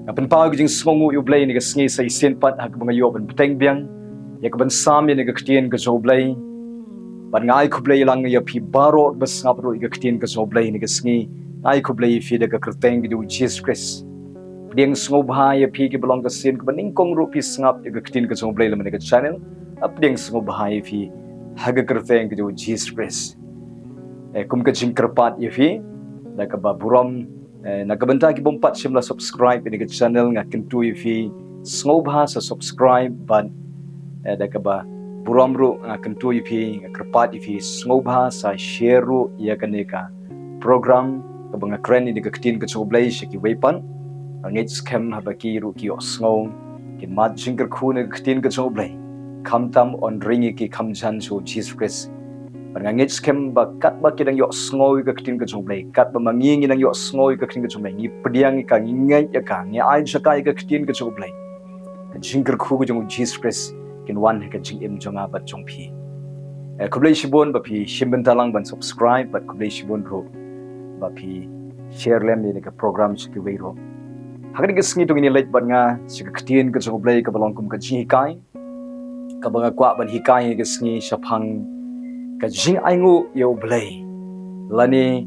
Ngapen pau jing Sngi U Blei ni ka sngi sai sen pat hak mga yo ban peteng biang ya ka ban sam ni ka ktien ka zo blei ban ngai khublei lang ya phi baro bas ngap ro ka ktien ka zo blei ni ka sngi ngai khublei fi da ka kerteng gi du Jesus Christ ding sngewbha ya phi ki belong ka sin ka baning kong ru pi ngap ka ktien ka zo blei lam ni ka channel up ding sngewbha ya phi hak ka kerteng gi du Jesus Christ kum ka jing kerpat ya phi da ka ba buram nakabenta ki bompat simla subscribe ini ke channel ngakin tu ifi sngewbha sa subscribe ban da ka ba buramru ngakin tu ifi ngakerpat ifi sngewbha sa share ru ya kaneka program ka banga kren ini ke tin ke choblei shiki wepan ngit scam habaki ru ki osngong kin mat jingker khune ke tin ke choblei kamtam on ringi ki kamjan so Jesus Christ ngit scam ba kat ba kidang yo sngoy ka tin ka choblei kat ba mangingi nang yo sngoy ka tin ka choblei ni pediang ka ngai ya ka ngi ai Jaka ka tin ka choblei ka jingker khu jong Jesus Christ kin wan ka jing im jonga ba jong phi khublei shibun ba phi shibun talang ban subscribe ba khublei shibun ro ba phi share lem ni ka program chi ki ro hagani ka sngi tong ni late ban nga si ka tin ka choblei ka balong kum ka ji kai ka banga kwa ban hikai ka sngi shaphang ka jingainguh U Blei lani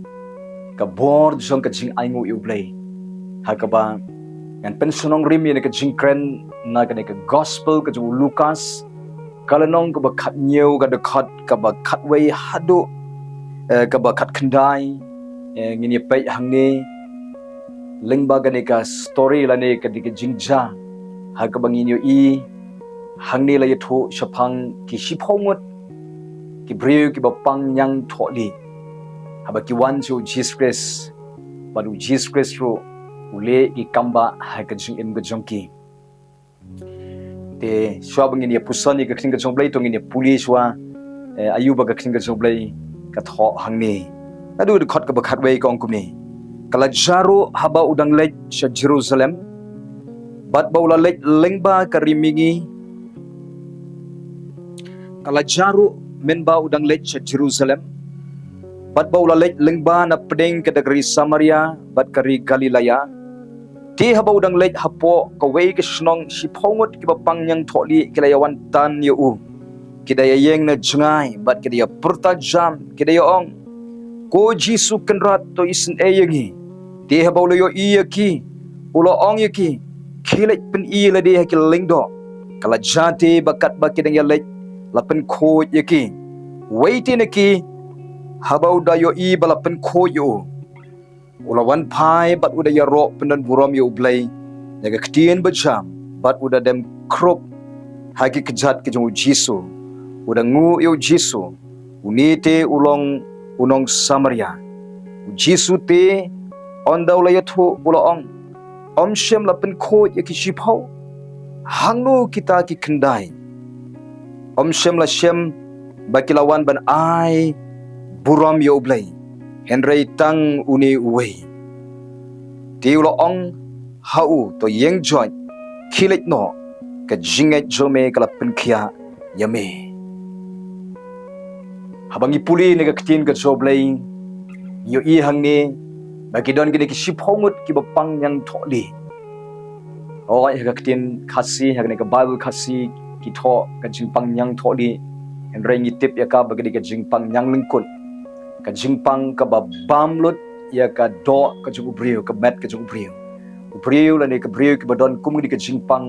ka board jong ka jingainguh U Blei hakaba ngan pensionong rimi ne ka jingkren na ka ne ka gospel ka ju Lucas kalanong ka ba khat nyeu ka de khat ka ba khat wei hadu ka ba khat khandai ngini pai hangne lengba ka ne ka story lani ka de ka jingja hakaba ngini i hangne la yatho shapang ki shiphongot ki breu ki bapang yang tholi haba ki wan chu Jesus Christ badu Jesus Christ ro ule ki kambah ha ka jing im ga jongki te shwa bangin ya pusani ka kring ga jongblei tongin ya police wa ayuba ka kring ga jongblei ka tho hangni adu de khot ka bakhat wei kong kumni kala jaro haba udang lek sha Jerusalem bat baula lek lengba ka rimingi kala jaro menba udang lech sa Jerusalem bat baula lech lengba na pedeng ke negeri Samaria bat kari Galilaya ti haba udang lech hapo ka wei ke snong siphongot ki bapang yang tholi kilayawan tan yu kidaya yeng na jungai bat kidaya purta jam kidaya ong ko Jisu kenrat to isen eyengi ti haba ulo yo iyaki ulo ong yaki kilek pen ila de ki lengdo kala jati bakat bakidang ya lech lapen ko yaki waiti neki habau da yo i balapen ko yo ulawan pai bat uda ya ro pendan buram yo blei naga ktien bajam bat uda dem krop hagi kejat ke jong Jisu uda ngu yo Jisu unite unong Samaria Jisu te on daula yathu ulaong om shem lapen ko yaki shipau hangu kita ki kendai om shem la shem bakilawan ban ai buram U Blei henrei tang uni uwei tiulo ong hau to yeng joy kilet no ka jinget jome kala penkia yame habangi puli ne ka ktin ka U Blei yo i hangni bakidon gini ki shiphongut ki bapang yang tholi o ai ka ktin khasi hagne ka Bible khasi ki tho ka jingpang yang tholi henrei ngitip ya ka bagadi ka jingpang yang lengkun ka jingpang ka babamlut ya ka do ka jugu brio ka met ka jugu brio la ne ka brio ki badon kum di ka jingpang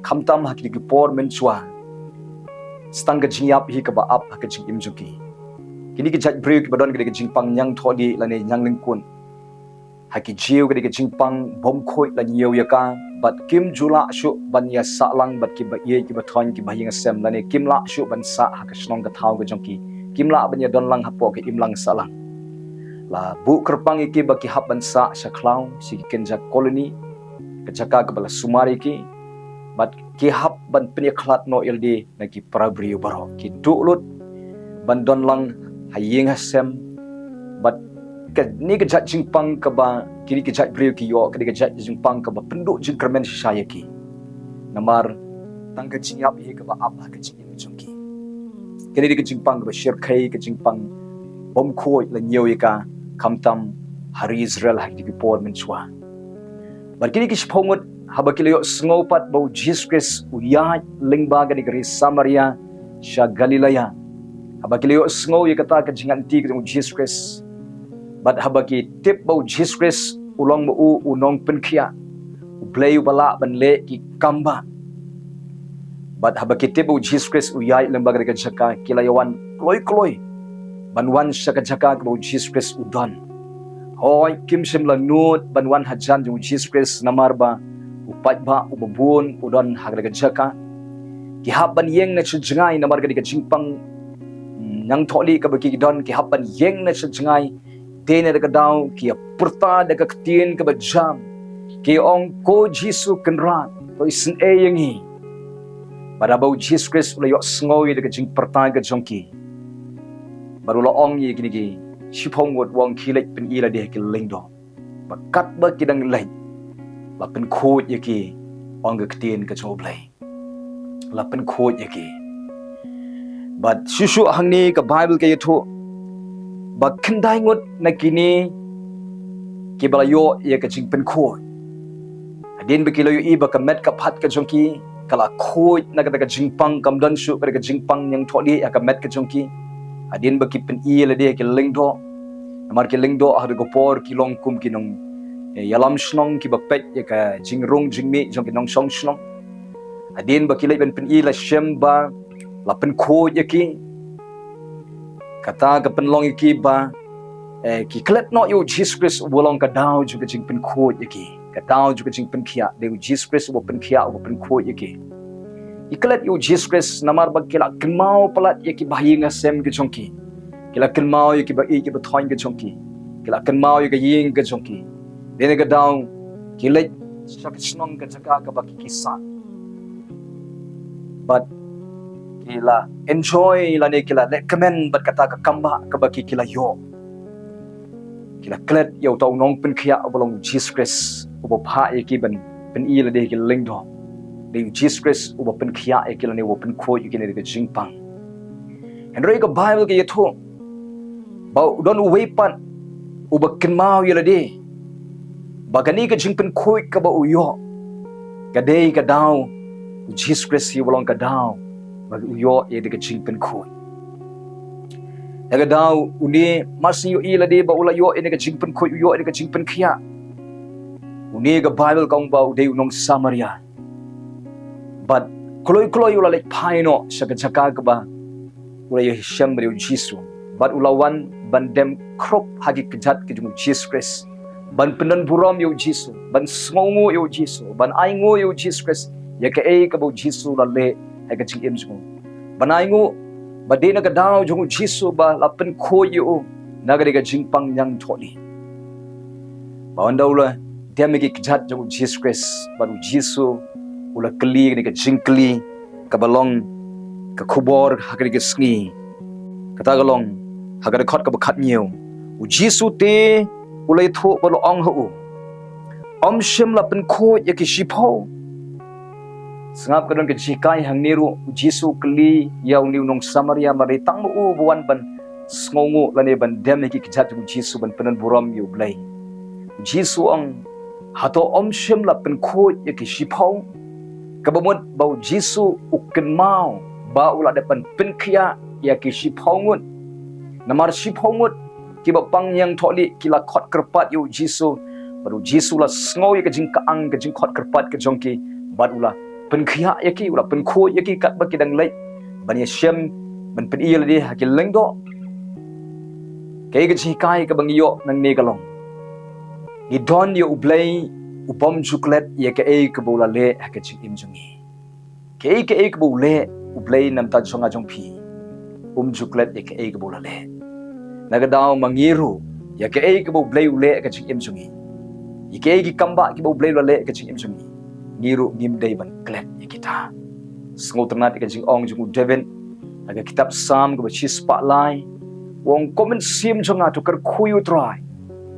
khamtam ha ki por men chwa stang ka jingyap hi ka ba ap ha ka jingim juki kini ki jat brio ki badon ka jingpang yang thodi la ne yang lengkun ha ki jiu ka jingpang bom khoi la nyeu ya ka bat kim jula shu ban ya sa lang bat ki ba ye ki ba thon ki ba ying sem la ne kim la shu ban sa ha ka snong ka thau ka jongki kim la ban ya don lang hapo ke im lang sa lang la bu kyrpang ki ba ki hap ban sa klau si ki kenja koloni ka Jaka ka bala sumari ki bat ki hap ban penya khlat no ildi na ki prabri baro ki dulut ban don lang haying hasem bat ka ni ka jat jingpang ka ba kini ka jat brio ki yo ka ka jat jingpang ka ba penduk jingkermen saya ki namar tang ka jingyap hi ka ba apa ka jingim jongki kini ka jingpang ka ba shirkai ka jingpang bom khoi la nyeu ka kamtam hari Israel ha ki por men chwa bar kini ki shphongot habakilyo sngopat bau Jesus Christ uyat lingbaga di gari Samaria sya Galilea. Habakilyo sngo ya kata ka jinganti ka Jesus Christ. But habaki tip bau Jesus Christ ulong mo unong penkia. Ublei bala banle ki kambah. But habaki tip bau Jesus Christ uyat lingbaga di Jaka kilayawan kloy banwan sya ka Jaka ka bau Jesus Christ udan. Hoy kim sim lanut banwan hajan jung Jesus Christ namarba paitbah ubabun udan hagdaga Jaka kihaban yeng na chujngai namarga di kajingpang nang tholi ka baki don kihaban yeng na chujngai tene daga daw ki purta daga ktien ka bajam ki ong ko Jesus kenrat to isin eyengi barabau Jesus Christ ulayo sngoy daga jing perta ga jongki barula ong yi kinigi shipong wot wong kilet pen ila de ki lingdo bakat ba kidang lai lapen khot yaki ong ga ktien ka choblai lapen khot yaki but shushu hangni ka Bible ka yatho ba khandai ngot nakini kibalayo ya ka jingpen khot adin bekilayo iba ka met ka phat ka jongki kala khot na ka jingpang kamdan shu ka jingpang yang tholi ya ka met ka jongki adin bekipen ila de ki lingdo amar ki lingdo har go por ki long kum ki nong yalam shnong ki bapet ya ka jingrung jingmi jong ki nong song shnong adin bakilai ben pen ila shemba lapen khot yaki kata ka penlong yaki ba ki klet no yo Jesus Christ wolong ka daw juga jing pen khot yaki ka daw juga jing pen khia de Jesus Christ wo pen khia wo pen khot yaki iklet yo Jesus Christ namar bag kila kelmau palat yaki bahing asem ke jongki kila kelmau yaki ba ki ba thoin ke jongki kila kelmau yaki ying ke jongki de ga daw kilet sak snong ka Jaka ka ba ki kisa but kila enjoy la ne kila recommend bat kata ka kambah ka baki kila yo kila klet yo tau nong pen khia abolong Jesus Christ ubo pha e ki ban pen i la de ki lingdo de Jesus Christ ubo pen khia e kila ne wo pen kho yu ki ne de jingpang henry ka Bible ke yatho ba don we pan ubo ken mau yela de bagani ka jingpen kho ka ba uyo ka de ka daw Jesus Christ hi bolong ka daw bag uyo e de jingpen khoi daga daw uni masni yo ila de ba ula yo e de jingpen khoi uyo e de jingpen khia uni ga Bible kong ba de unong Samaria but kloi ula lek phaino saka Jaka ka ba ula yo hisham ba Jesus but ula wan bandem krop hagi kjat ke jung Jesus Christ ban penan buram yo Jesus ban sngongo yo Jesus ban aingo yo Jesus Christ ya ka e ka bo Jesus la le ai ka ching em jung banai ngo ba de na ka daw jung Jesus ba la pen kho yo na ga de ka jingpang yang tholi ba ndaw la de me ki kjat jung Jesus Christ ba Jesus ula kli ni ka jingkli ka balong ka khubor ha ka de sngi kata galong ha ka de khot ka ba khat nyew Jesus te ulai tho ba lo ong ho om shim la pen kho ya ki shipho sangap kadon ke jikai hang niru Jesus kli yaw niu nong Samaria mari tang mu buan ban sngongu lane ban dem ki kjat mu Jesus ban penan buram yu blai Jesus ang hato om shim la pen kho ya ki shipho kabamot bau Jesus uken mau ba ula de pan pen khia ya ki shipho ngut namar shipho ngut ki ba pang yang tholi ki la khot kerpat yu Jesus baru Jesus la sngoy ka jing ka ang ka jing khot kerpat ka jongki bat ula pen khia yaki ula pen kho yaki kat ba kidang lai bani shem ban pen il di hakil lengdo kay ga chi kai ka bangyo nang ne kalong i don yo ublei upom chuklet ye ka e ka bola le ha ka chi im jungi kay ka e ka bole ublei nam ta chonga jong phi chuklet ye ka e ka bola le naga daw mangiru ya ka e ka bo blei ule ka chi im jungi ye ka e ki kambah ki bo blei le ka chi im jungi ngiru ngim day ban klet ya kita sngo ternat ka jing ong jung Devin aga kitab Psalm ka chi spotlight wong comment sim jonga to kar khuyu try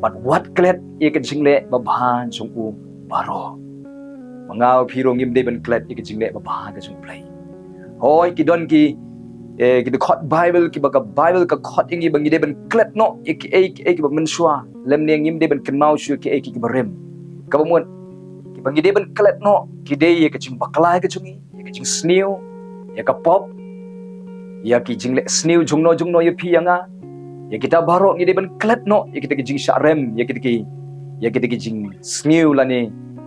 but what klet ye ka jing le ba bhan jung u baro mangaw phiro ngim day ban klet ye ka jing le ba bhan ka jung play hoy ki don ki ki the khot Bible ki ba ka Bible ka khot ingi bang day ban klet no ye ki ba men shwa lem ne ngim day ban kan mau shu ki ba rem ka ba mon bangi de ban klet no ki de ye ka jing baklai ka chungi ye ka jing snew ye ka pop ya ki jing le snew jungno ye pi yanga ye kita baro ngi de ban klet no ye kita ki jing sharem ye kita ki jing snew la ni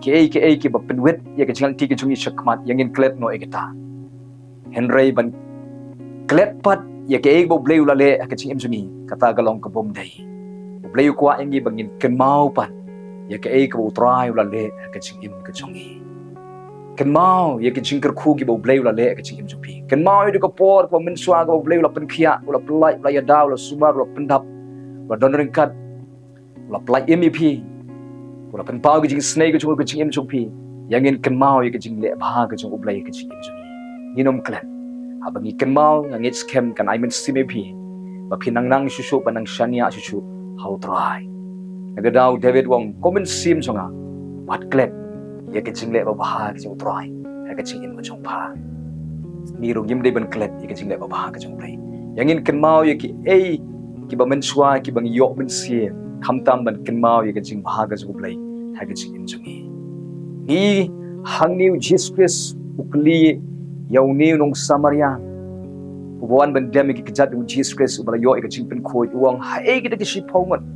ki ba penwet ye ka jing ti ki chungi shakmat yang in klet no ye kita henry ban klet pat ye ka bo bleu la le ka jing em chungi kata galong ka bom dai bleu kwa ngi bangin ken mau pat ye ka ko trai la le ka ching im ka chongi ken mau ye ka ching kar khu ki bo bleu la le ka ching im chu pi ken mau ye ka por ko min swa ko bleu la pen khia la plai la ya daw la subar la pendap la don ring kat la plai mep la pen pau ki ching snake ka ching im chu pi yang in ken mau ye ka ching le ba ka chong blai ka ching im chu ni nom klan abangi ken mau ngang it scam kan I mean mep ba phinang nang shu shu banang shania shu shu how try Agadaw David wong komen sim songa wat klep ye ke chingle ba ba ke chong try ha ke ching in ba chong pa ni ro yim de ban klep ye ke chingle ba ba ke chong play yang in ken mau ye ki ba men chwa ki bang yo men si kham tam ban ken mau ye ke ching ba ke chong play ha ke ching in chong ni hang new Jesus Christ ukli yaw ni nong Samaria ubuan ban dem ki jat Jesus Christ ubala yo ke ching pen khoi uang ha e ki de ki shi phongon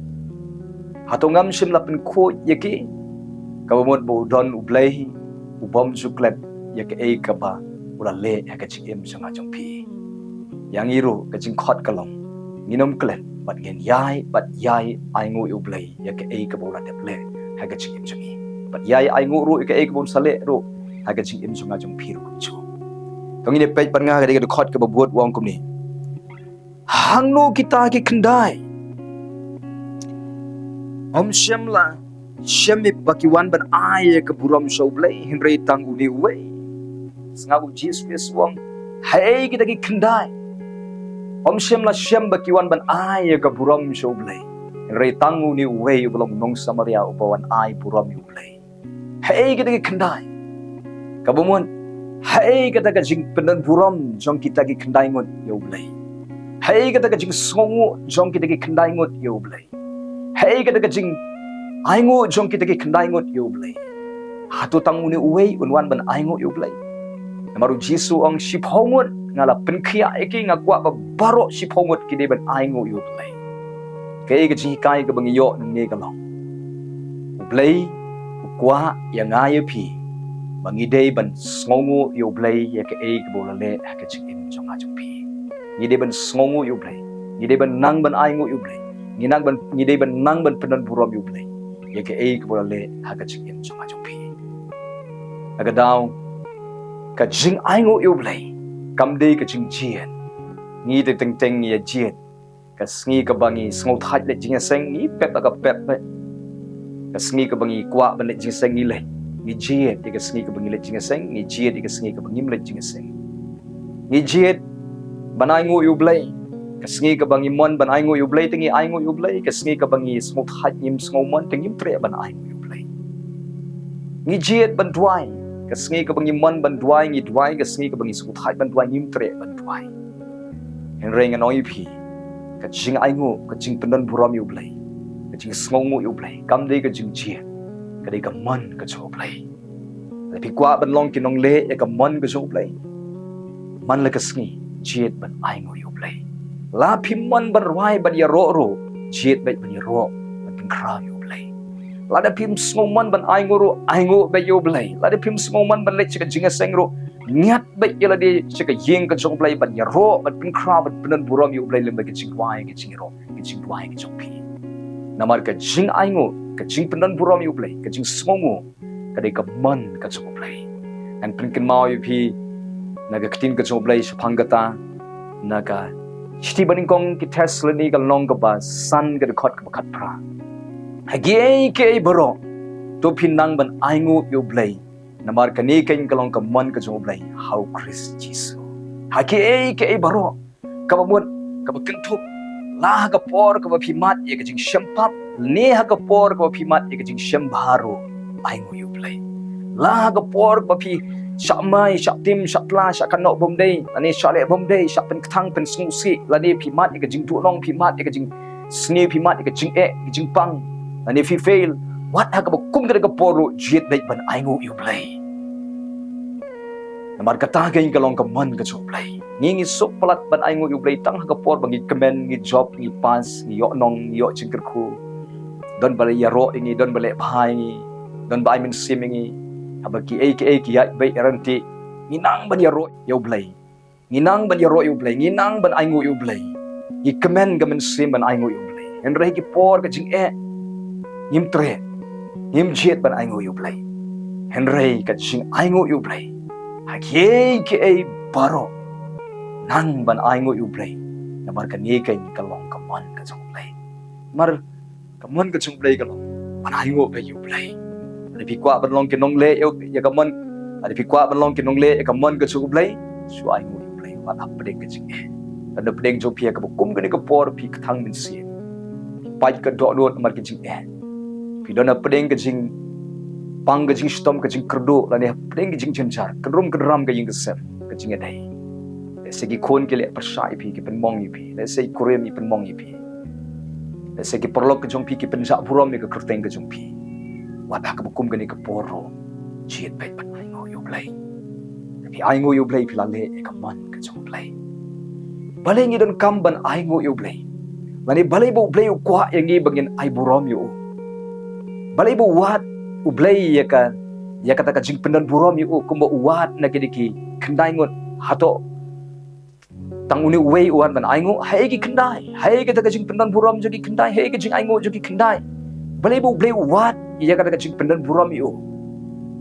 hatongam sim lapin ko yeki kabamot bo don U Blei ubom suklet yek e kaba ula le ka chim sanga jongpi yang iru ka ching khot kalong nginom klet bat ngen yai aingu U Blei yek e kaba ula deple ha ka chim jangi bat yai aingu ru ka e kaba sale ru ha ka chim sanga jongpi ru chu tongine pej pan nga ka khot ka buat wong kum ni hangno kita ki kendai Om Shemla Shemip bakiwan ban ay ke buram show Blei Henry tang uni we sngagu Jesus wong hai kita ki kendai Om Shemla Shem bakiwan ban ay ke buram show Blei Henry tang uni we belum nong Samaria ubawan ay buram yu Blei hai kita ki kendai kabumun hai kita ka jing penan buram jong kita ki kendai ngot yu Blei hai kita ka jing songu jong kita ki kendai ngot yu Blei Hey kita kajing aingu jong kita ki kendai ngot U Blei hatu tanguni uwei unwan ban aingu U Blei namaru Jisu ang shiphongot ngala penkhia eki ngakwa ba baro shiphongot ki de ban aingu U Blei kei kajing kai ka bangi yo nge kalong U Blei ukwa ya ngai pi bangi de ban sngongu U Blei ya ke e ka bolale ka ching im jong a jong pi ni de ban sngongu U Blei ni de ban nang ban aingu U Blei ni dei ban nang ban penan buram U Blei ye ke ei ko le ha ka ching chong a chong pi aga daw ka jing ai ngo U Blei kam dei ka ching chien ni de teng ye chien ka sngi ka bangi sngo thaj le jingiaseng ni pep ka pep le ka sngi ka bangi kwa ban le jingiaseng ni le ni chien ye ka sngi ka bangi le jingiaseng ni chien ye ka sngi ka bangi le jingiaseng ni chien banai ngo U Blei kasngi ka bangi mon ban aingu U Blei tingi aingu U Blei kasngi ka bangi smok hat nyim sngo mon tingi tre ban aingu U Blei ngi jiet ban dwai kasngi ka bangi mon ban dwai ngi dwai kasngi ka bangi smok hat ban dwai nyim tre ban dwai en reng anoi pi ka jing aingu ka jing penan buram U Blei ka jing sngo U Blei kam dei ka jing jiet ka dei ka mon ka cho Blei la pi kwa ban long ki nong le ya ka mon ka cho Blei man la kasngi jiet ban aingu U Blei la pimman berwai ban ya ro jiet bet ban ya ro ban kra U Blei la da pim smoman ban aingo bet U Blei la da pim smoman ban lech ka jingiaseng ro niat bet ya la de chika yeng ka jong Blei ban ya ro ban kra ban penan buram U Blei lemba ka jingwai ka jingro ka jingwai ka jong pi namar ka jing aingo ka jing penan buram U Blei ka jing smongo ka de ka man ka jong Blei an pinkin mau yu pi naga ktin ka jong Blei shapangata naga Shti baning kong ki Tesla ni ka long ka ba san ka de khot ka khat pra hagi ke baro to pinang ban aingu U Blei namar ka ni ken ka long ka man ka jong Blei how Christ Jesus hagi ke baro ka ba mun ka ba kentup la ka por ka ba phimat ye ka jing shampap ne ha ka por ka ba phimat ye ka jing shambharo aingu U Blei la ka por ka phi Syakmai, syaktim, syakla, syakkanok bomdei Lani syalek bomdei, syak penketang, pensngusi Lani pimat, ika jing tuolong pimat, ika jing sni pimat, ika jing ek, ika jing pang Lani fi fail, Wat ha ka kum ka ka poru jiet baik ban aingu U Blei. Namar kata ka ing kalong ka man ka U Blei. Ngingi sok pelat ban aingu U Blei tang ha ka por bangi kemen ngi job ngi pas ngi yo nong yo jingkerku. Don bale ya ro ingi don bale bhai ngi don bai min sim ingi abaki ki ya baik ranti nginang ban ya ro U Blei. Nginang ban ya ro U Blei, nginang ban aingu U Blei. Ngi kemen ga min sim ban aingu U Blei. En rei ki por ka jing ngim tre ngim jiet ban aingu U Blei. En rei ka jing aingu U Blei. Hakiye ki baro nang ban aingu U Blei. Namar ka ni ka kalong kaman ka U Blei. Mar kaman ka U Blei kalong ban aingu ka U Blei. Ada pi kwa ban long ke nong le ya kaman. Ada pi kwa ban long ke nong le ya kaman ka U Blei. Su aingu U Blei wat ap pedeng ka jing Ada pedeng jo pia ka kum ka ni ka por pi ka thang min si. Pai ka do do mar ka jing Pi dona pedeng ka jing pang ka jing shitom ka jing kerdo la ne pedeng ka jing jenjar kedrum kedram ka jing kesem ka jing dai. Le segi kon ke le persai pi ki penmong pi le sei kurem i penmong pi. Le segi perlok ka jong pi ki penjak burom ni ka kerteng ka jong pi. Wat ka kum ka ni ka poro jiet bai pan aingo U Blei. Pi aingo U Blei pi la le ka man ka jong Blei. Balai ngi don kam ban aingo U Blei. Lani balai bu Blei kwa yang ngi bangin ai burom yu. Balai bu wat U Blei ya kata ka jing pendan burom yu kumba wat na kidiki kendai ngot hato tang uni wei uan ban aingo hai ki kendai hai kata ka jing pendan burom jogi kendai hai ka jing aingo jogi kendai. Balai bu Blei wat ya kata ka jing pendan burom yu.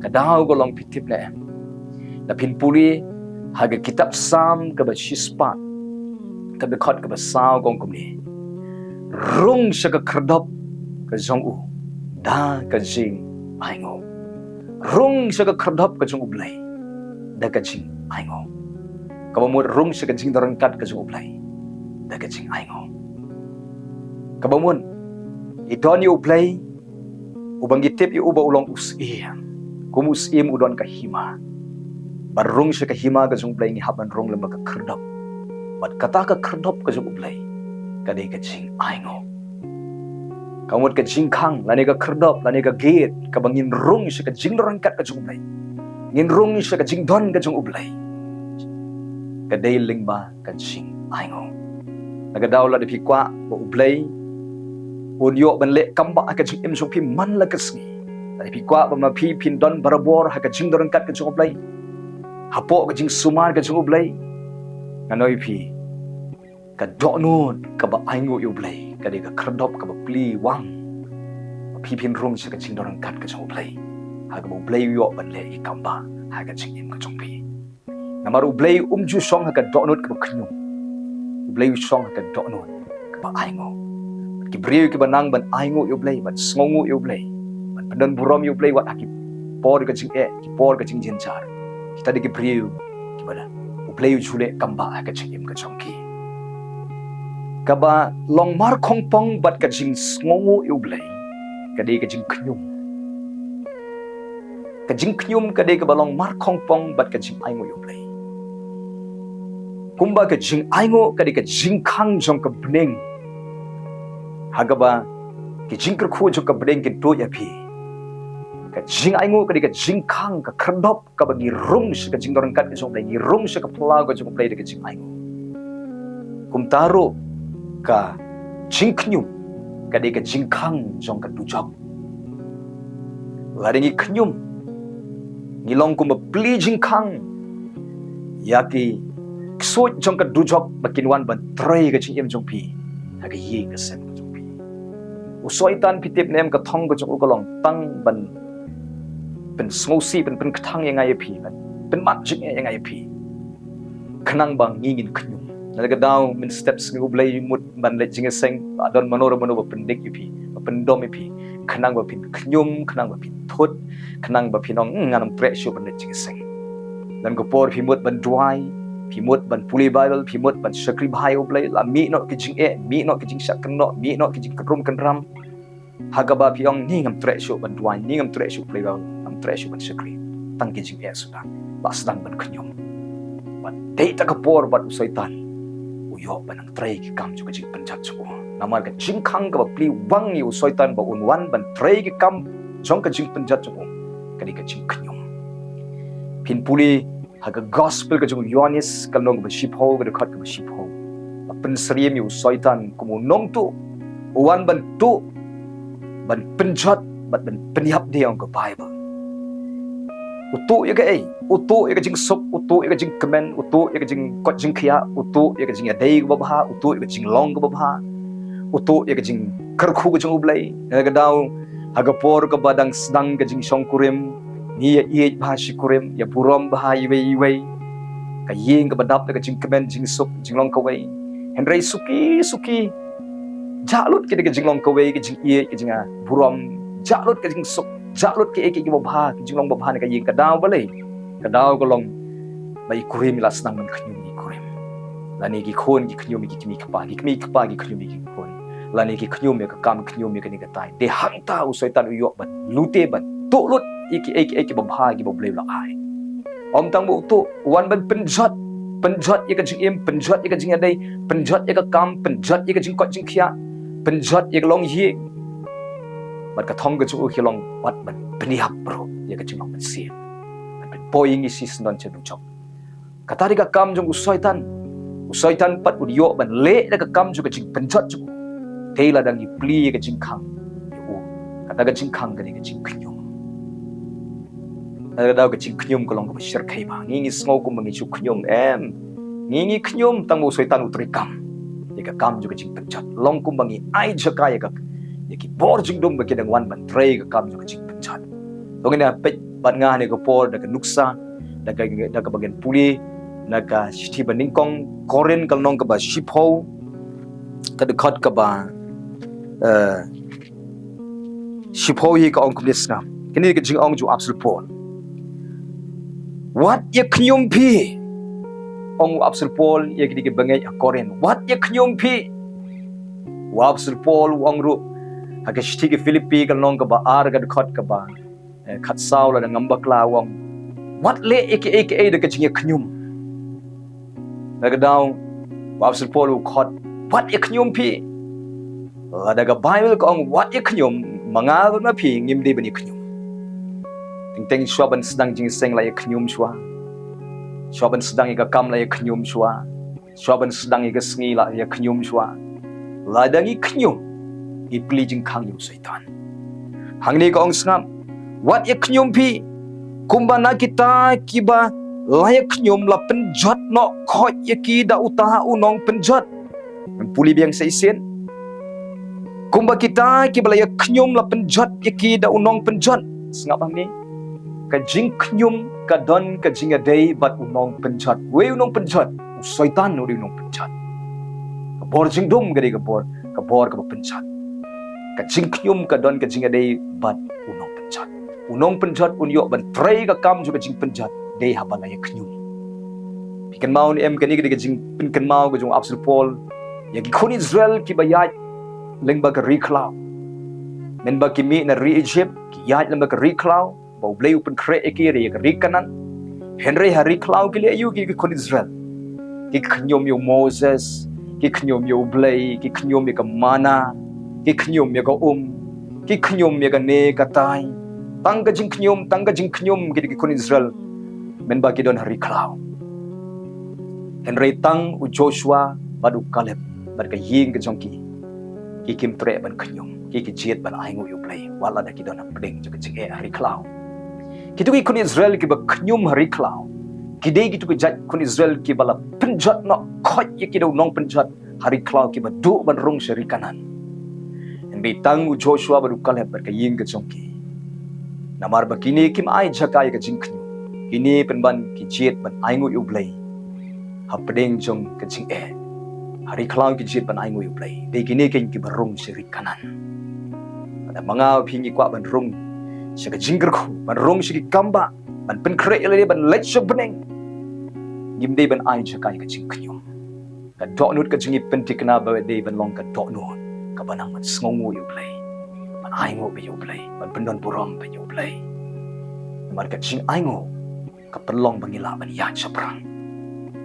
Kadau golong pitip na na pinpuli haga kitab sam ka ba shispat ka bekot ka ba saw gong kumni. Rung sa ka kerdop ka jong u da ka jing aingo. Rung sa ka kerdop ka jong U Blei da ka jing aingo. Kabamut rung sa ka jing darangkat ka jong U Blei da ka jing aingo. Kabamun idon U Blei ubang gitip yu uba ulong usim kumusim udon ka hima. Barung sa ka hima ka jong Blei ni haban rung lamba ka kerdop. Bat kata ka kerdop ka jong U Blei kadai ka jing aingo. Kamut ka jing kang lani ka kerdop lani ka gate ka bangin rung sa ka jing rangkat ka jong Blei. Ngin rung sa ka jing don ka jong U Blei. Kadai lingba ka jing aingo. Nagadaw la di pikwa ba U Blei unyo ban le kambah ka jing im jong pi man la ka sngi. Di pikwa ba ma pi pin don barabor ha ka jing rangkat ka jong U Blei. Hapo ka jing sumar ka jong U Blei. Nganoi pi ka donut ka ba aingo U Blei ka de ka kerdop ka ba pli wang pi pin rung sa ka jing dorang kat ka jong U Blei ha ka ba U Blei yo ban le i kamba ha ka jing im ka jong pi namar U Blei ju song ha ka donut ka ba knyum U Blei song ha ka donut ka ba aingo ki briu ki banang ban aingo U Blei ban sngongu U Blei ban pendan burom U Blei wat aki por ka jing ki por ka jing jenjar kita de ki briu ki bana U Blei jule kamba ha ka jing im ka jong ki kaba long mar kong pong bat ka jing sngongu U Blei kadai ka jing knyum kadai ka balong mar kong pong bat ka jing aingo U Blei kumba ka jing aingo kadai ka jing kang jong ka bneng hagaba ki jing kerku jong ka bneng ki do ya pi ka jing aingo kadai ka jing kang ka kerdop ka bagi rung sa ka jing dorang kat ka jong Blei ni rung sa ka pla ka jong Blei ka jing aingo kum taro ka jing knyum kadai ka jing kang jong ka dujok lari ngi knyum ngilong ko mapli jing kang yaki ksot jong ka dujok bakinwan ban tray ka jing im jong pi ha ka yi ka sem ka jong pi usoi tan pitip nem ka thong ka jong ukalong tang ban pen smosi pen kthang yang ai pi pen mat jing yang ai pi khnang bang ngingin knyum nagadaw mynstep Sngi U Blei mut ban le jingiaseng adon manora mano pendik ipi pendom ipi khnang ba pin knyum khnang ba pin thut khnang ba pinong nganam pressure ban le jingiaseng dan ko por pimut ban dwai pimut ban puli bible pimut ban shakri bhai U Blei la mi no ki jing mi no ki jing shakno mi no ki jing krum kanram hagaba piong ni ngam pressure ban dwai ni ngam pressure Blei ba ngam pressure ban shakri tang ki jing sudah ba sedang ban knyum ban dei ta ka por ban usaitan uyok banang tray ki kam juga jing penjat jo namar ka jing khang ka pli wang yu soitan ba unwan ban tray ki kam jong ka jing penjat jo kani ka jing khnyum phin puli haga gospel ka jong yonis kal nong ba shipho ga khat ka shipho pen sriam yu soitan kumu nong tu uwan ban tu ban penjat ban penyap dia ka bible utu ya ka jing sop utu ya ka jing kemen utu ya ka jing kot jing khia utu ya ka jing adai ka bha utu ya ka jing long ka bha utu ya ka jing karkhu ka jing ublei ga daw haga por ka badang sedang ka jing songkurim ni ya ye bha shikurim ya burom bha iwe ka yeng ka badap ka jing kemen jing sop jing long ka wei henrei suki jalut kita ka jing long ka wei ka jing ye ka jing burom jalut ka jing sop jalut ke eki bha jing long bha ne ka yeng ka daw balei ka daw ka long bai kurim la sedang man khnyum ni kurim lani ki khon ki khnyum ki kimi khpa ki khnyum ki khon lani ki khnyum ka kam khnyum ka ni ka tai de hang ta u soitan u yok ban lute ban tu lut eki bha ki blei la ai om tang bu tu wan ban penjat ya ka jing em penjat ya ka jing adai penjat ya ka kam penjat ya ka jing kot jing khia penjat ya ka long hi bat ka thong ka chu hi long wat ban peniap bro ya ka jing long ban sia ban poing isi non chen du chok katari ka kam jong usaitan pat udio ban le da ka kam ju ka jing penjat ju teila dang i pli ya ka jing khang yu kata ka jing khang ka ni ka jing khnyum daw ka jing khnyum ko long ka shir khai ba ngi sngo ko mangi chu khnyum em ngi khnyum tang mo soitan utri kam ya ka kam ju ka jing penjat long ko mangi ai jaka ya ka ya ki bor jing dum ba ki dang wan ban tray ka kam ju ka jing penjat to ngi na pet bat nga ne ko por da ka nuksa da ka bagen puli na ka shithi baningkong koren kal nong ka ba shipho ka de khat ka ba shipho hi ka ong kumlis na kini ka jing ong ju absolute pol what ya khnyum phi ong absolute pol ya ki ke bangai koren what ya khnyum phi wa absolute pol ong ru ha ka shithi ke philippi kal nong ka ba ar ka de khat ka ba khat saw la ngamba kla wong what le aka da ka jing khnyum daga daw wabsul polu khot what ya khnyum phi daga bible ko ang what ya khnyum manga na phi ngim de bani khnyum ting shwaban sedang jing seng la ya khnyum shwa shwaban sedang ya kam la ya khnyum shwa shwaban sedang ya sngi la ya khnyum shwa la dangi khnyum i pli jing khang yu saitan hangni ko ang snam what ya khnyum phi kumbana kita kiba layak nyom la penjat no khot yaki da utaha unong penjat puli biang saisen kumba kita ki balaya khnyum la penjat yaki da unong penjat sngap ni ka jing khnyum ka don ka jing adai bat unong penjat we unong penjat soitan no unong penjat ka bor jing dum gari ka bor ka penjat ka jing khnyum ka don ka jing adai bat unong penjat unyo ban tray ka kam juga jing penjat dei habala ya khnyum pikan mau ni em kani ga jing pinkan mau ga jong absolute pol ya ki khon Israel ki bayat lengba ka reclaw men ba ki mi na re Egypt ki yat lengba ka reclaw ba blei upen kre ki re ka rekanan henry ha reclaw ki le yu ki khon Israel ki khnyum yo Moses ki khnyum yo Blei ki khnyum ya ka mana ki khnyum ya ka ki khnyum ya ka ne ka tai tang ka jing khnyum ki khon Israel men ba ki don hari klau henry tang u Joshua badu Caleb bad ka ying ka jongki ki kim tre ban khnyum ki jet ban aingu yu Blei wala da ki don apding ju ka jing hari klau ki tu ki khon Israel ki ba khnyum hari klau ki dei ki tu ki jat khon Israel ki bala penjat no khot ye ki do nong penjat hari klau ki ba du ban rung shari kanan henry tang u Joshua badu Caleb bad ka ying ka jongki namar ba kini kim ai Jaka ka jing khnyum kini penban ki jet ban aingu yu Blei hapdeng jong ka jing hari klau ki jet ban aingu yu Blei de kini ken ki barung siri kanan ada manga phingi kwa ban rung shi ka jingger khu ban rung shi ki kambah ban pen kre le ban let shibun ngim de ban ai Jaka ka jing khnyum ka do nut ka jingi pen tikna ba de ban long ka do nut ka banang ban sngongu yu Blei ban aingu be yu Blei ban pendon buram be yu Blei mar ka jing aingu ka pelong bangila ban ya chaprang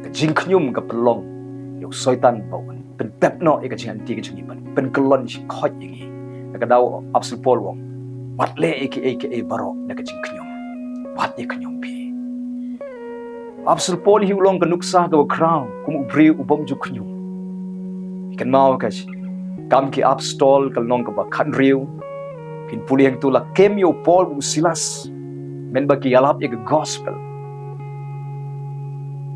ka jing khnyum ka pelong Yo soitan bawan pen pep no ika jing anti ka jing ban pen kelon shi khot yingi ka daw apsul pol wong wat le aka baro na ka jing knyom wat ye knyom pi apsul pol hi ulong ka nuksa ka crown kum ubri ubom ju knyom ikan mau ka shi kam ki up stall kal nong ka ba khan riu pin puliang tu la kem yo pol u silas men ba ki alap ye gospel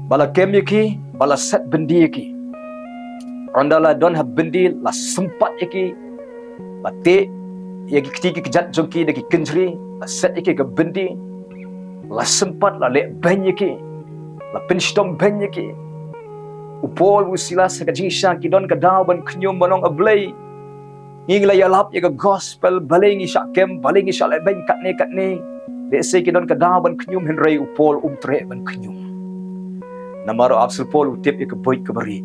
bala kem ye ki bala set bendi ye ki randala don have bendi la sempat ye ki bate ye ki kiti ki jat jongki de ki kenjri la set ye ki ka bendi la sempat la le ben ye ki la pen shitom ben ye ki upol u silas ka jingsha ki don ka daw ban knyum banong a blei nging la yalap ye ka gospel baling isha kem baling isha le ben kat ne de se ki don ka daw ban knyum hen rei upol tre ban knyum namaro apsul pol utip ye ka boy ka bari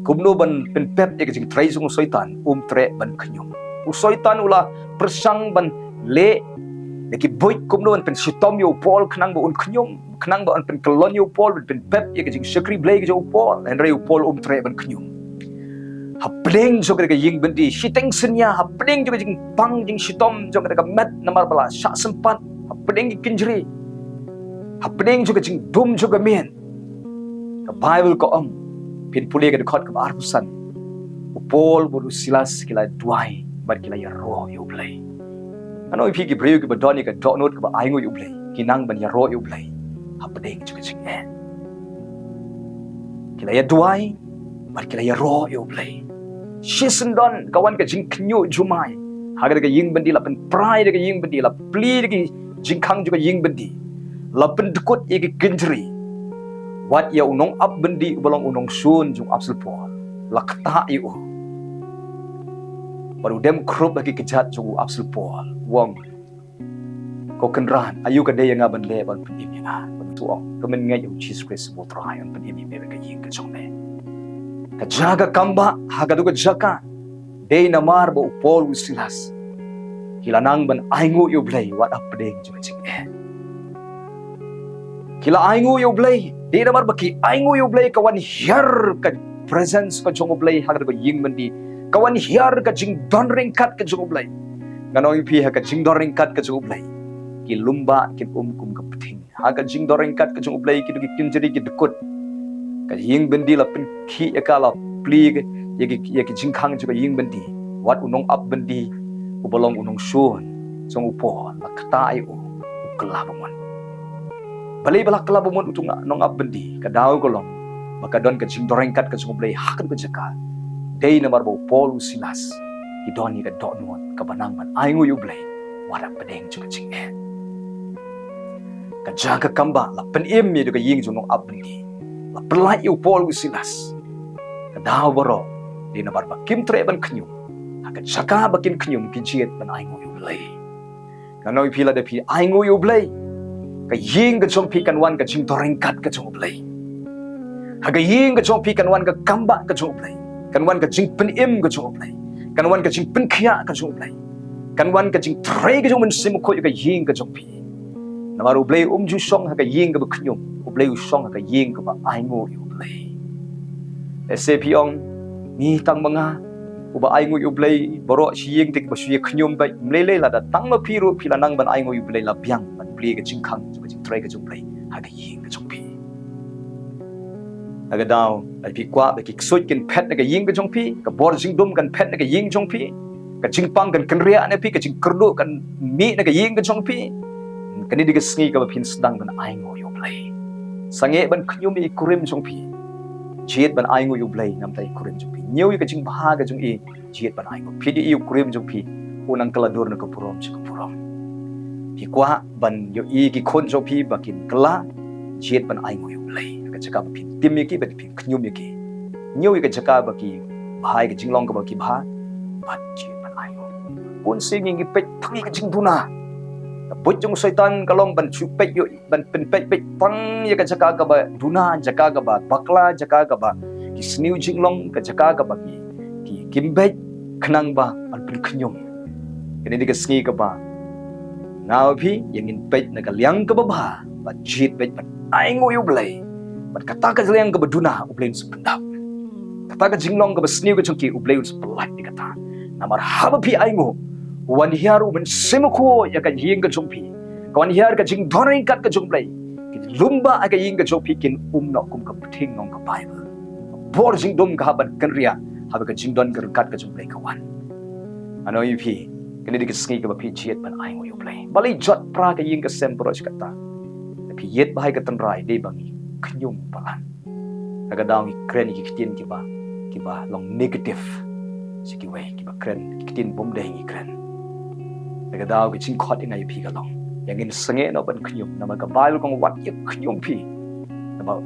kumno ban pen pep ye ka jing trai sung soitan tre ban knyum u soitan ula persang ban le de ki boy kumno ban pen shitom yo upol khnang ba un knyum khnang ba an pen kolon yo upol pen pep ye ka jing shakri blei ka jo upol hen rei upol tre ban knyum hapling jo ka ying bendi shiteng senya hapling jo ka jing pang jing shitom jo ka met namar bala sha sempat hapling ki kinjri hapling jo ka jing dum jo ka men ka bible ko pin puli ka khot ka arpusan upol boru silas kila dwai bar kila ya ro yo blei ano ipi ki breu ki badoni ka dot note ka aingo yo blei kinang ban ya ro yo blei hapling jo ka jing kila ya dwai bar kila ya ro yo blei shisendon kawan ka jing knyu jumai haga ka ying bendi la pen pride ka ying bendi la pli ki jingkhang juga ying bendi la pen dukut ye ki kinjri wat ya unong up bendi balong unong sun jung apsul po la kata yu baru dem krup lagi kejat jung apsul po wong ko kenran ayu ka de yang ban le ban pen imi na tuong to men ngai yu Jesus Christ mo try an pen imi me ka ying ka jong ne ka jaga kambah haga du ka jaka de namar bo pol usilas kilanang ban aingu yu blei wat up ding jung ching kila aingu yu blei de namar baki aingu yu blei kawan hiar ka presence ka jong blei haga du ying mandi kawan hiar ka jing don ring kat ka jong blei nganoi pi ha ka jing don ring kat ka jong blei ki lumba ki kum ka pthing ha ka jing don ring kat ka jong blei ki du ki kinjeri ki dukut ka ying bendi la pen khi ekala pli ye ki jingkhang ju ka ying bendi wat unong up bendi u bolong unong sun jong upo la kata ai u kala bamon balai bala kala bamon utung nong up bendi ka daw ko long maka don ka jing doreng kat ka jong blei hakan ka jaka dei namar bo pol silas ki doni ka dot non ka banang ban aingu yu blei wara pedeng ju ka jing ka jaga kambah la pen im mi du ka ying jong up bendi la pelai yu pol silas ka daw baro di nabar ba kim tre ban knyum ka jaka bakin knyum ki jiet ban aingu yu blei ka noi pila de pi aingu yu blei ka ying ka jong pi kan wan ka jing doreng kat ka jong blei ha ka ying ka jong pi kan wan ka kambah ka jong blei kan wan ka jing pen im ka jong blei kan wan ka jing pen khia ka jong blei kan wan ka jing tre ka jong men sim ko ka ying ka jong pi namaru blei ju song ha ka ying ka knyum u blei u song ha ka ying ka ba aingu yu blei sap ong ni tang mga uba aingu yu blei boro siying tik ba suye knyum ba mlele la da tang ma piru pila nang ban aingu yu blei la biang ban blei ka jingkhang ju ka jing tre ka jong blei ha ka ying ka jong pi aga daw ai pi kwa ba ki soi kin phet na ka ying ka jong pi ka bor jing dum kan phet na ka ying jong pi ka jingpang kan kenria na pi ka jing kerdu kan mi na ka ying ka jong pi kani diga sngi ka ba phin sedang ban aingu yu blei sange ban knyum i kurim jong pi jiet ban aingu yu blei nam tai kurim jong pi nyeu ka jing bha ka jong i jiet ban aingu pi di yu kurim jong pi unang kala dur na ka purom chi ka purom pi kwa ban yo i ki khon jong pi bakin kala jiet ban aingu yu blei ka jaka ba pi tim mi ki ba pi knyum mi ki nyeu ka jaka ba ki bhai ka jinglong ka ba ki bha ba jiet ban aingu pun sing ngi pet thangi ka jing duna boj jong setan kalong ban chupet yo ban pen pet pet pang ya ka jaka ka ba duna jaka ka ba bakla jaka ka ba ki sniu jinglong ka jaka ka ba ki kimbet khnang ba ban pen knyum kini diga sngi ka ba naw phi yang in pet na ka liang ka ba ba jit pet ban aingu yu blei ban kata ka liang ka ba duna u blei su pendap kata ka jinglong ka Sngi U Sngi U Blei pelat di kata namar haba pi aingu wan hiar uben semuko ya ka ying ka jongpi kawan hiar ka jing doring kat ka jonglei lumba aga ying ka jongpi kin no kum ka pting ngong ka Bible bor jing dum ka haban kan ria haba ka jing don ka kat ka jonglei kawan ano pi kini di Sngi ka pi jiet ban aingu U Blei balai jot pra ka ying ka sempro kata pi yet bahai ka tanrai de bangi knyum palan aga daw ni kren ki kitin kiba long negative siki way kiba kren kitin bom de ngi kren aga daw ki ching khot ingai pi ga long yang in sange no ban knyum na ma ka bail kong wat ye knyum pi na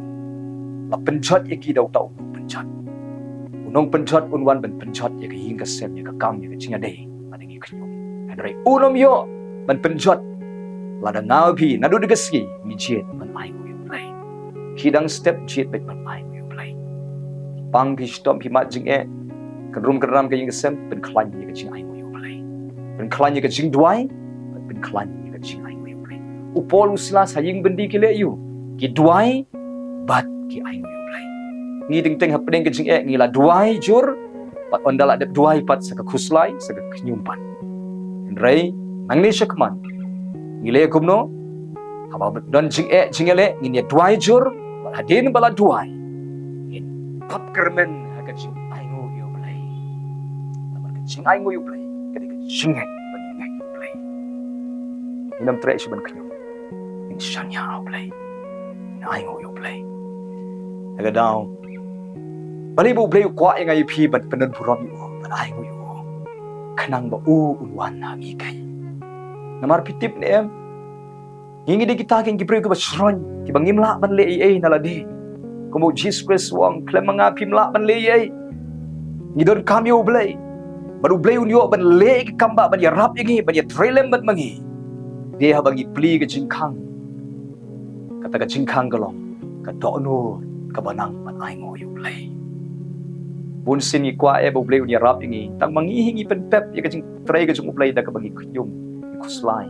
la penjat ye ki daw taw penjat unong penjat unwan ban penjat ye ka ying ka sem ye ka kam ye ka chinga de adingi knyum andrai unom yo ban penjat la da ngaw pi na du de ski mi jet ban ai U Blei hidang step jet bet ban ai U Blei pang pi shitom pi mat jing kan rum kan ram ka ying sem ben klan ye ka jing ai U Blei ben klan ye ka jing dwai ben klan ye ka jing ai U Blei upol usla saying bendi ki le yu ki dwai bat ki ai U Blei ngi ding teng hapdeng ka jing ngi la dwai jur pat ondala de dwai pat sa ka khuslai sa ka knyumpan rei nangni shakman ngile kumno haba don jingele nginya dwai jur hadien bala dwai in pap kermen ha ka jing aingu U Blei namar ka jing aingu U Blei ka de ka jingai bani U Blei inam tre shiban knyo in shanya U Blei in aingu U Blei aga daw bali bu Blei kwa ngai pi bat penan puram yu ban aingu yu khnang ba u unwan ha mi kai namar pitip ne em ngingi de kita ken gibre ko basron ki bangim la ban le ai na la de komo Jesus Christ wang klemanga pim la ban le ai ngidon kam U Blei baru Blei unyo ban le ki kambah ban ya rap ngi ban ya trelem ban mangi de ha bangi pli ke jingkhang kata ka jingkhang galong ka dono ka banang ban ai ngo U Blei bun sin ni kwa bu Blei unya rap ngi tang mangi hingi pen pep ya ka jing tre ka jung U Blei da ka bangi khyum kuslai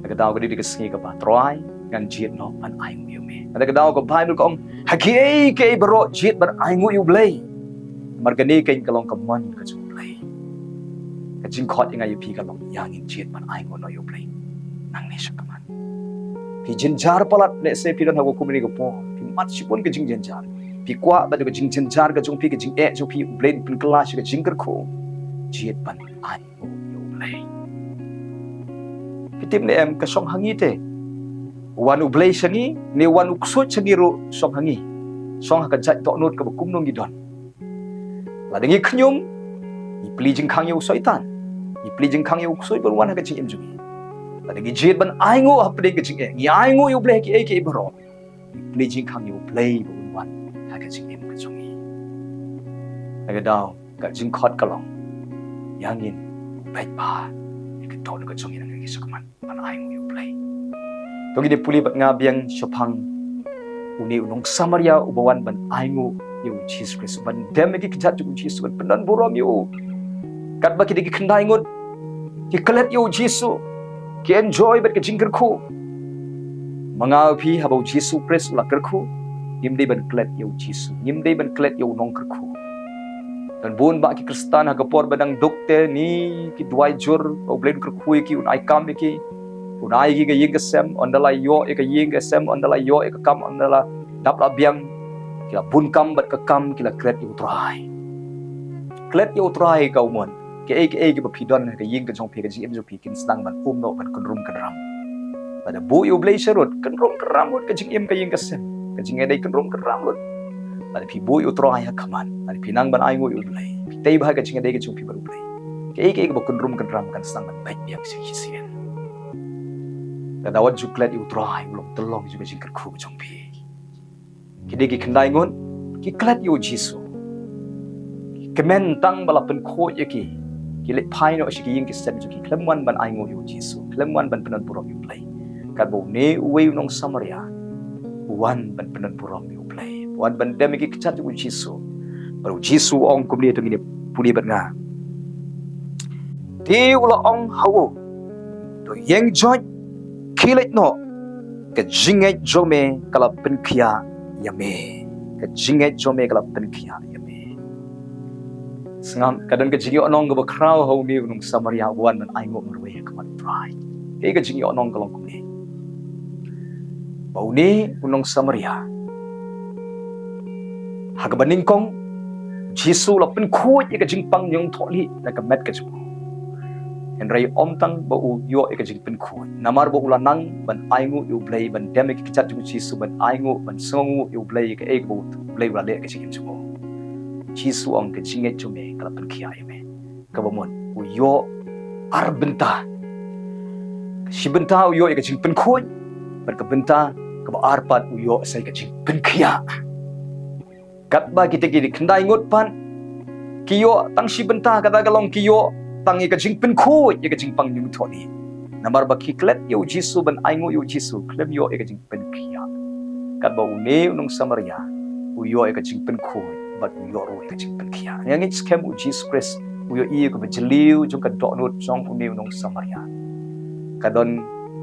aga daw gadi ka Sngi ka ba troai ngan jiet no ban ai ngu me aga daw ko Bible ko haki ke bro jiet ban ai ngu U Blei margani kain kalong ka man ka U Blei ka jing khot inga yu pi ka long yang in jiet ban ai ngu no U Blei nang ne shakaman pi jinjar palat le se pi don hago kumni ko po pi mat shibun ka jing jinjar pi kwa ba ka jing jinjar ka jung pi ka jing jo pi U Blei pin clash ka jing kar ko jiet ban ai ngu U Blei Kitip ni em ka song hangi te wan U Blei sangi ni wan u ksut sangi ro song hangi song ka jat to not ka kum nong gidon la dengi knyum ni pli jing khang yu soitan ni pli jing khang yu ksoi ber wan ka jing em jungi la dengi jet ban ai ngo hapde ka jing ngi ai ngo U Blei ki ke bro ni pli jing khang yu Blei ber wan ka jing em ka jungi aga daw ka jing khot ka long yangin paitbah ka to ka jungi na ki sakaman ban ai ngo U Blei togi de puli bat nga biang shopang uni unong Samaria ubawan ban ai ngo yu Jesus Christ ban dem ki kijat ju Jesus ban penan borom yu kat ba ki de khandai ngot ki klet yu Jesus ki enjoy bat ka jingker khu manga phi habo Jesus Christ la ker khu nim de ban klet yu Jesus nim de ban klet yu nong ker khu dan bun ba ki Kristan ha kapor badang dokte ni ki dwai jur o blade ker khu ki un ai kam ki un ai ki ga ying sem ondala yo e ka ying sem ondala yo e ka kam ondala dap la biang ki la bun kam bat ka kam ki la klet yu trai ka umon ki ba phidon ka ying ka jong phi ka ji em jo phi kin snang ban no ban kun rum kan ram pada bu U Blei sherut kan rum kan ram ka jing em ka ying ka sem ka jing e dai kan rum kan ram lut pada phi bu yu trai ha kaman pada phi nang ban ai ngo U Blei phi tei ba ka jing e dai ka jong phi ba U Blei ki ba kun rum kan ram kan snang ban bai biang si hisian da dawat ju klet yu trai ulong telong ju ka jing ka khu jong phi ki de ki khandai ngon ki klet yu jisu kemen tang bala pen kho ye ki le phai no shi ki ying ki sem ju ki klemwan ban ai ngo yu jisu klemwan ban penan purom U Blei kat bo ne uwe nong Samaria wan ban penan purom U Blei wan ban dem ki kichat ju jisu baru jisu ong kum ni to ni puli ban nga ti ula ong hawo to yeng joy kilet no ke jingai jome kala pen khia yame ka jingai jome ka pen khia yame sngam kadang ka jingi onong ka crowd ho ni nung Samaria wan man ai ngom rwe ka man try e ka jingi onong ka long kumni bau ni unong Samaria ha ka baning kong Jisu la pen khoi e ka jingpang nyong tholi la ka met ka chu en rai om tang ba u yo e ka jing pen khoi namar ba ulanang ban aingu U Blei ban demi ki chat ju Jisu ban aingu ban sngu U Blei ka ek bu Blei la le ka jing chu Jisu ang ka jinge chu me ka pen khia me ka ba mon u yo ar bynta shibun u yo e ka jing pen khoi ban ka bynta ka ba ar pat u yo sai ka jing pen khia kat ba kita ki khandai ngot pan kiyo tang shibun ka da ga long kiyo tang i ka jing pen khoi e ka jing pang nyung thoni namar ba ki klet yo Jisu ban aingu yo Jisu klem yo e ka jing pen khia kat ba u ne nung Samaria u yo e ka jing pen khoi bat u yo ro e ka jing pen khia yang it scam u Jesus Christ u yo i ka ba jeliu jong ka do not jong u ne nung Samaria ka don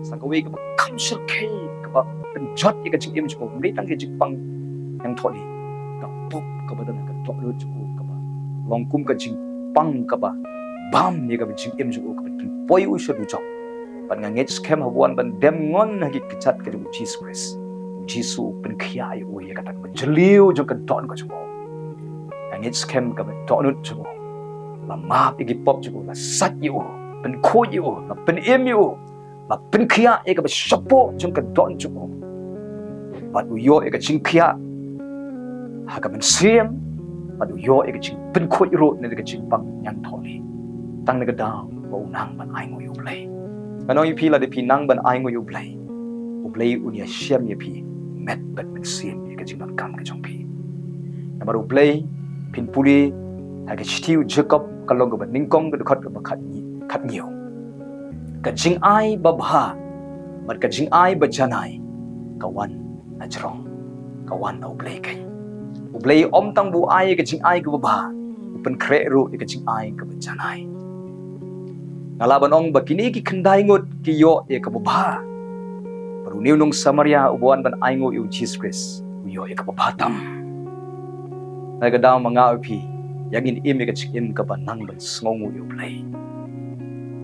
sa ka we ka ba kam shir ke ka ba pen jot e ka jing im jong u ne tang ke jing pang yang thoni ka pop ka ba dan ka do not jong ka ba long kum ka jing pang ka ba bam ni ka jing im ju ka tin poi u shu du chok ban nga nge scam hawan ban dem ngon ha ki kachat ka ju Jesus Christ Jisu pen khia ai u ye ka tak jeliu ju ka don ka ju nga nge scam ka ba don ju la ma pi ki pop ju la sat yu pen kho yu la pen em yu la pen khia e ka ba shapo ju ka don ju bat u yo e ka jing khia ha ka ban sim bat u yo e ka jing pen kho yu ro ne ka jing pang yang tholi tang na ka daw ba unang ban ai ngo U Blei kanong pi la de pi nang ban ai ngo U Blei unia shem ye pi met bat men sim ye ka jing ban kam ka jong pi na ba U Blei pin puli ha ka chitiu Jacob ka long ka ban ning kong ka khat ka ba khat ngiu ka jing ai ba bha bat ka jing ai ba janai ka wan na jrong ka wan U Blei kai U Blei om tang bu ai ka jing ai ka ba pen kre ru ka jing ai ka ba janai ngalaban ong bakini ki khandai ngot ki yo e ka ba baru niu nung Samaria ubuan ban ai ngo yu Jesus Christ yo e ka ba tam na ga daw mga upi yagin im ka chim ka ba nang ban sngongu U Blei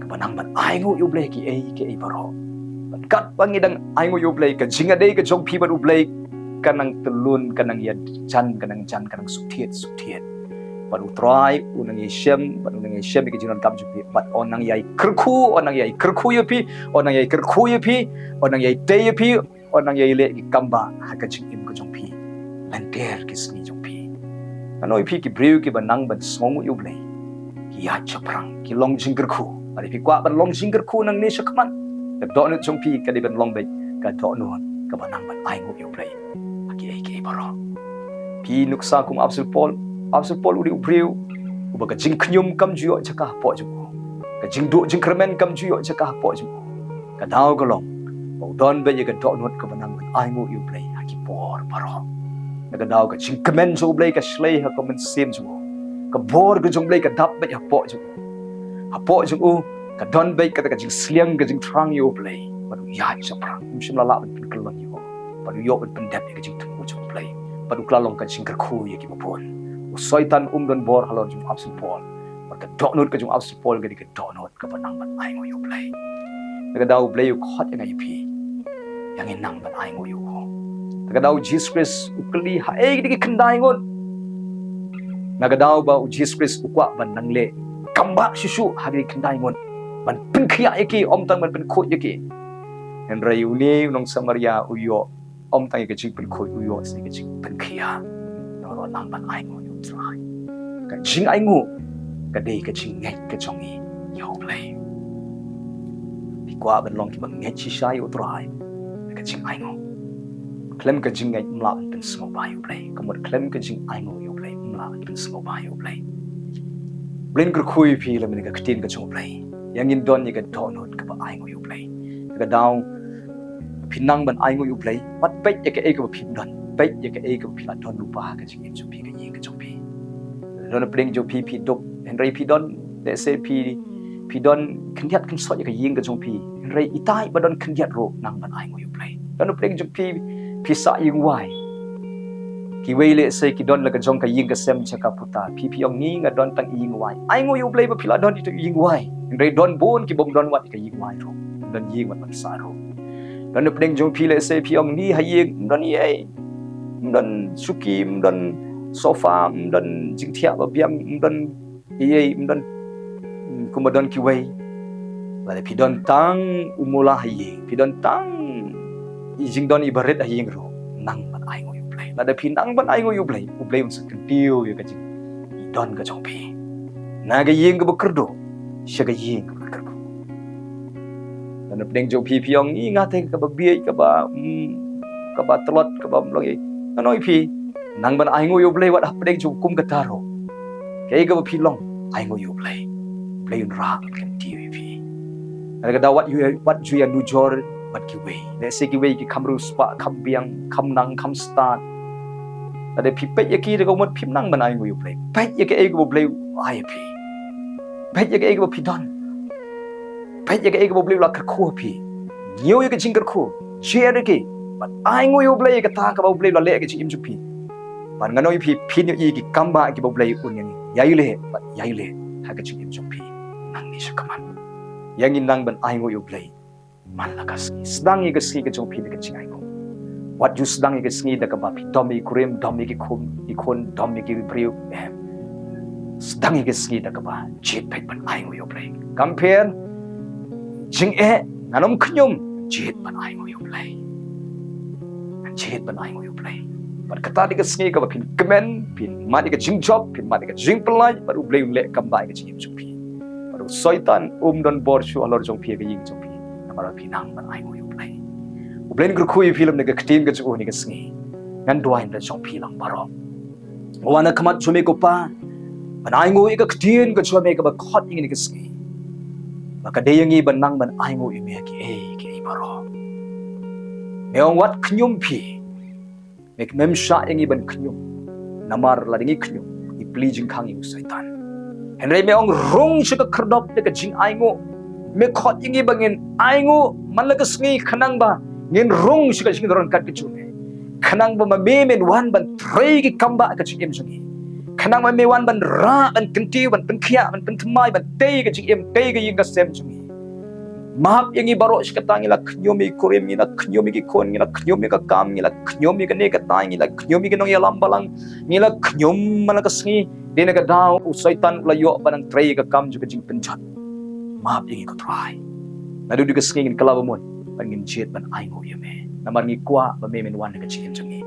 ka ba nang ban ai ngo U Blei ki e baro ban kat bangidang ai ngo U Blei ka jinga dei ka jong pi ban U Blei kanang telun kanang ya jan kanang suktiet baru try unang isem ke jinan kam jupi bat onang yai kerku yupi onang yai te yupi onang yai le ki kambah haka jing ko jong pi lanter ki sni jong pi kanoi pi ki breu ki banang ban sngongu U Blei ki ya chaprang ki long jing kerku ari pi kwa ban long jing kerku nang ni sakman ka do nu jong pi ka di ban long bai ka do nu ka banang ban ai ngo U Blei ki baro pi nuksa kum Apsul Paul uri ubriu uba ka jing knyum kam juyo Jaka po jumo ka jing du jing kremen kam juyo Jaka po jumo ka daw galong o don be ye ka do not ka banang ai ngo U Blei ha ki por baro na ka daw ka jing kremen jo Blei ka shlei ha ka men sim jumo ka bor ka jong Blei ka dap be ha po jumo ka don be ka jing sliang ka jing trang U Blei baru ya chaprang shim la ben kelon yo baru yo ben dap ka jing tu jong Blei baru klalong ka jing kerku ye ki mapon Soitan don bor halor jung Apsul Paul maka donut ka jung Apsul Paul ga donut ka banang ban ai ngo U Blei naga daw Blei yu khot yang ip yang inang ban ai ngo yu ho naga daw Jesus Christ ukli ha e gi khandai ngon naga daw ba Jesus Christ ukwa ban nangle kambah susu ha gi khandai ngon ban pen khia eki om tang ban pen khot yeki en rayuni nong Samaria uyo om tang ga jing pen khot uyo se ga jing pen khia no nang ban ai ngo try ka jing ai ngu ka dei ka jing ngai ka chongi U Blei bi kwa ban long ki bang ngai chi sha U try ka jing ai ngu klem ka jing ngai mla ban sngewbha U Blei ka mod klem ka jing ai ngu U Blei mla ban sngewbha U Blei blin kur khui phi la min ka ktin ka chong Blei yang in don ni ka donut ka ba ai ngu U Blei ka daw pinang ban ai ngu U Blei pat pet ya ka e ka phin don pet ya ka e ka phi la don lupa ka jing in chu pi ka yi ka chong don pling jo pi dok henry pi don de se pi don khndiat kan so ya ka ying ka jong pi henry itai ba don khndiat ro nang ban ai ngo U Blei don pling jo pi sa ying wai ki wei le se ki don la ka jong ka ying ka sem Jaka puta pi pi ong ni nga don tang ying wai ai ngo U Blei ba pila don itu ying wai re don bon ki bom don wat ka ying wai ro don ying wat sa ro don pdeng jong pi le se pi ong ni ha ying don ye don suki don sofa don jingthia ba biam don ye don kuma don ki wei la pi don tang umula ha ying pi don tang jing don ibaret ha ying ro nang ban ai ngo U Blei la pi nang ban ai ngo U Blei un sa kan tiu ye ka jing don ka jong pi na ga ying ka ba kerdo sha ga ying ka kerdo dan pdeng jong pi pi ong ni nga te ka ba biai ka ba telot ka ba mloi anoi pi nang ban ai ngo U Blei wat pdeng jong kum ka taro ke ga ba pi long ai ngo U Blei un ra kan tiu pi ada ka wat you nu jor bat ki wei le se ki wei ki kamru spa kam biang kam nang kam start ada pi pet ye ki de ko mot phim nang ban ai ngo U Blei pet ye ke ai go Blei ai pi pet ye ke ai go pi don pet ye ke ai go Blei la ka ko pi nhiều ye ke jing ka ko share de ki bat ai ngo U Blei ka ta ka ba Blei la le ke jing im chu pi ban nganoi pi phin ye ki kambah ki ba Blei un yang yai le bat yai le ha ka jing im chu pi nang ni sa kaman yang in nang ban ai ngo U Blei man la ka sedang ye ke ski ke jong pi de ke jing ai ngo what you sedang ye ke ski de ka ba pi domi kurim domi ki kum ikon domi ki priu sedang ye ke ski de ka ba jit pet ban ai ngo U Blei compare jing nganom khnyum jit ban ai ngo U Blei jit ban ai ngo U Blei bat kata di ke ski ka ba pin kemen pin ma di ke jing job pin ma di ke jing pelai baru Blei le kambah ke jing chu pi baru soitan don bor shu alor jong pi ke ying chu pi namara pi nang ban ai ngo U Blei U Blei ngru khui film ne ke ktin ke chu ni ke sngi ngan dwai da jong pi lang baro wana khamat chume ko pa ban ai ngo ke ktin ke chume ke ba khot ying ni ke sngi maka de yangi ban nang ban ai ngo me ke baro meong wat khnyum pi mek mem sha yangi ban khnyum namar la dingi khnyum I pli jing khang yu saitan henry meong rong shika khrdop de ka jing ai ngo me khot yangi bangin ai ngo man la ka sngi khanang ba ngin rong shika jing ron kat ke chume khanang ba ma me men wan ban threi ki kambah ka jing em jungi khanang ma me wan ban ra ban kanti ban khia ban thmai ban tei ka jing em tei ka ying ka sem jungi mahap yangi baro shikatangi la knyomi kurim ni la knyomi ki kon ni la knyomi ka kam ni la knyomi ka ne ka tai ni la knyomi ki nong ya lambalang ni la knyom man ka sngi de na ka daw u saitan la yo banang trei ka kam ju ka jing penchat mahap yangi ko try na du ka sngi ngin kala mon ngin chet ban ai ngo yeme namar ngi kwa ba me men wan ka jing jungi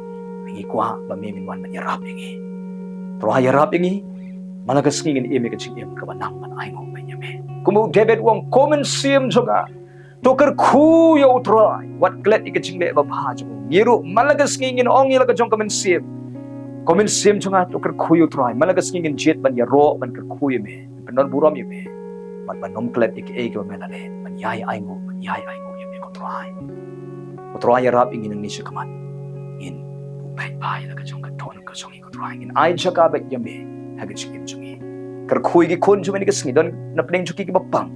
ngi kwa ba me men wan ban yarap yangi try yarap yangi man ka sngi ngin eme ka jing em ka ba nang ban ai ngo ba yeme kumu David wong komen sim juga toker khu yo try what glad ik jing le ba bha ju ngiru malagas ngin ong ila ka jong komen sim juga toker khu yo try malagas ngin jet ban ya ro ban ka khu ye me ban buram ye me ban nom glad ik e go melale ban yai ai ngo ye me ko try ya rap ingin ni shi kaman in paitbah ila ka jong ka ton ka jong ko try in ai Jaka ba ye me ha ka jing jungi kerkhui ki kon cuma ni ke sngi don na pdeng chuki ki bapang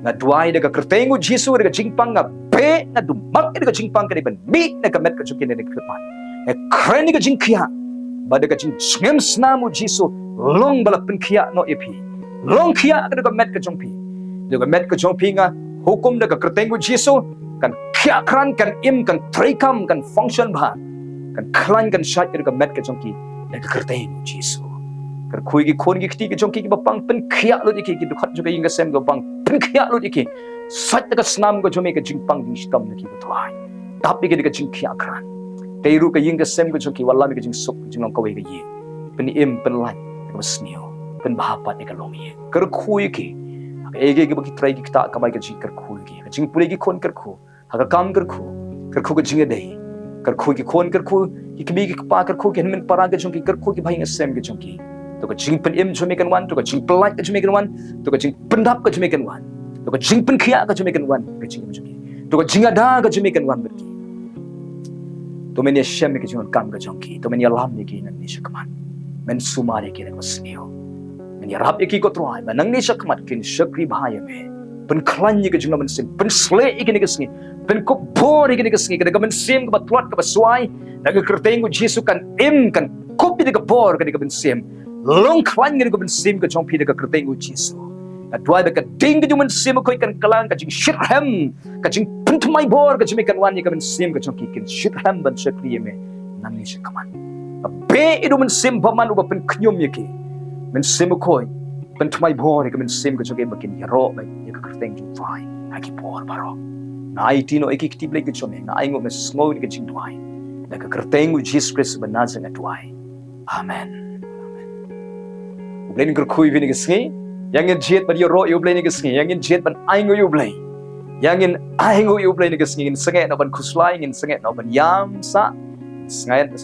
na dwai de ka kertengu jisu de ka jingpang nga pe na dumak de ka jingpang ka de ban mi na ka met ka chuki ne ke pan e kreni ka jingkhia ba de ka jing ngem snamu jisu long bala pen khia no epi long khia ka de ka met ka jongpi de ka met ka jongpi nga hukum de ka kertengu jisu kan khia kran kan im kan trikam kan function bha kan khlan kan shat de ka met ka jongki de ka kertengu jisu kerkhui ki khon ki khti ki jongki ki bapang pen khia lo dikhi ki dukhat juga inga sem go pang pen khia lo dikhi sat ka snam go jome ka jingpang ding shitom na ki butwai tapi ki ka jing khia kran teiru ka inga sem go jongki walla mi ka jing sok jing long ka we ka yi pen im pen lai ka snio pen bahapat ka long yi kerkhui ki ka ege ki ba ki trai ki ta ka bai ka jing kerkhui ki ka jing pule ki khon kerkhu ha ka kam kerkhu ka jing dei kerkhui ki khon kerkhu ki kmi ki pa kerkhu ki men para ka jongki kerkhu ki bhai sem ka jongki to ka jing pen im jumekan wan to ka jing pelait ka jumekan wan to ka jing pendap ka jumekan wan to ka jing pen khia ka jumekan wan ka jing jumi to ka jing ada ka jumekan wan berki to men ya shem ka jing kam ka jongki to men ya lam ki nan ni shakman men sumari ki na sneo men ya rap ki ko troai ba nang ni shakmat kin shakri bhaya me pen klan ni ke jung men sim pen sle ikini ke sngi pen ko bor ikini ke sngi ke men sim ke batwat ke baswai na ke kerteng ku Jesu kan kan kopi de ke bor ke men sim long klan ni ke men sim ke jong pi de ke kerteng ku Jesu na dwai be ke ding ke jung men sim ko ikan kalang ke jing shirham ke jing pen mai bor ke jing kan wan ni ke men sim ke jong kikin shirham ban shakri me nan ni shakaman be idu men sim paman uba pen knyum yake men sim ko pen mai bor ke men sim ke jong ke makin yaro ba ye ke kerteng jung fai aki bor baro na ai tino iki kiti blai ke chome na ai ngo me sngo ke jing dwai na ke kerteng u Jesus Christ ba na zeng dwai amen Blai ni kui vini ke sngi yang in jet ban yoro yu blai ni ke sngi yang in jet ban ai ngo yu blai yang in ai ngo yu blai ni ke sngi in sange no ban khuslai in sange no ban yam sa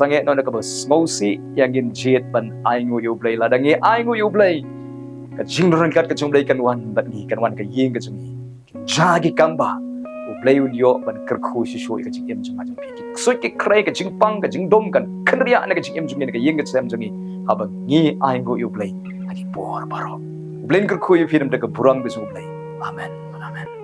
sange no na ka bas ngosi yang in jet ban ai ngo yu blai la dangi ai ngo yu blai ka jing ran kat ka jong blai kan wan ban ni kan wan ka ying ka jong jagi kambah u blai un yo ban kerkhu shi shu ka jing em jong jong pi soi ki krai ka jing pang ka jing dom kan kria na ka jing em jong ni ka ying ka sem jong haba ngi ai ngo yu blai aki por baro blai kerkhu yu film da ka burang ka jong blai amen amen